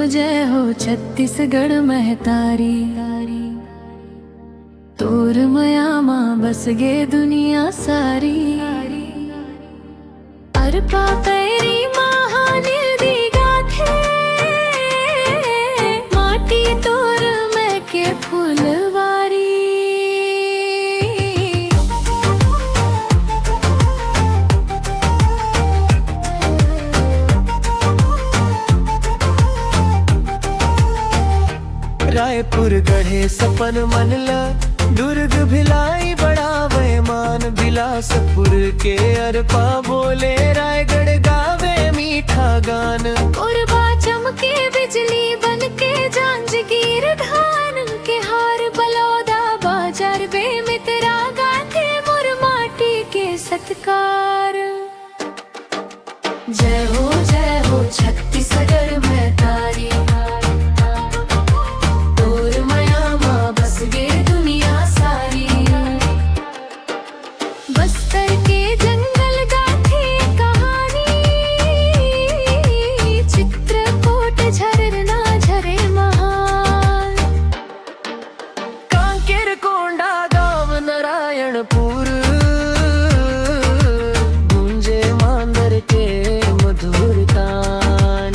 जय हो छत्तीसगढ़ महतारी, तोर मया माँ बस गे दुनिया सारी। अरपा पैरी महाने दी गाथे, माटी तोर मैं के फुलवारी। रायपुर गढ़े सपन मनला, दुर्ग भिलाई बढ़ावे मान। बिलासपुर के अरपा बोले, रायगढ़ गावे मीठा गान। कोरबा चमके बिजली बन के जांजगीर धान के हार। बलौदा बाजार बेमितरा गाथे मोर माटी के सत्कार। जय हो छत्तीसगढ़ महतारी, तोर मया माँ बस गे दुनिया सारी। बस्तर के जंगल गाथे कहानी, चित्रकूट झरना झरे महान। कांकेर कोंडा गाँव नारायणपुर, गूंजे मांदर के मधुर तान।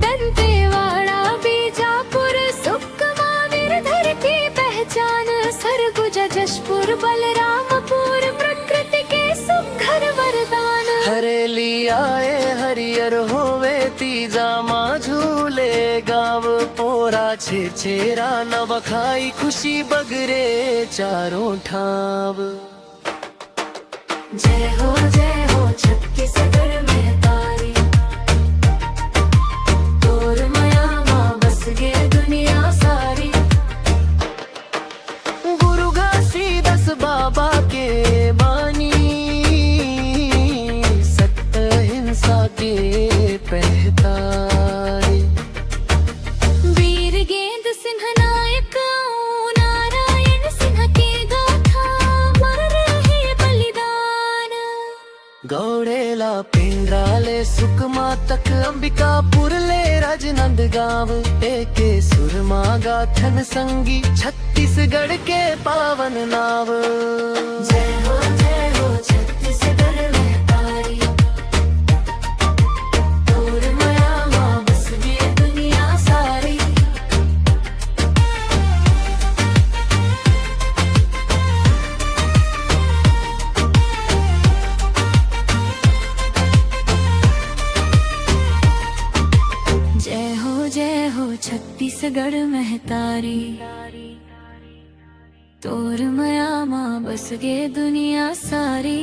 दंतेवाड़ा बीजापुर सुकमा निर्धर की पहचान। सरगुजा जशपुर बलरामपुर प्रकृति के सुघर वरदान। हरेली आए हरियर होवे, तीजा माँ झूले गाँव। पोरा छे छेरा नवखाई, खुशी बगरे चारों ठाव। जय हो छत्तीसगढ़ महतारी, तोर मया माँ बस गे दुनिया सारी। गुरु घासीदास बाबा के बानी, सत्य हिंसा के पहतारे। वीर गेंद सिंह नायक नारायण सिंह के गाथा, मर रहे बलिदान। गौड़ेला पिंडराले सुकमा तक, अंबिकापुर ले राजनंद गाँव। एके सुरमा गाथन संगी, छत्तीसगढ़ के पावन नाव। जय हो छत्तीसगढ़ महतारी, तोर मया माँ बस गे दुनिया सारी। जय हो छत्तीसगढ़ महतारी, तोर मया माँ बस गे दुनिया सारी।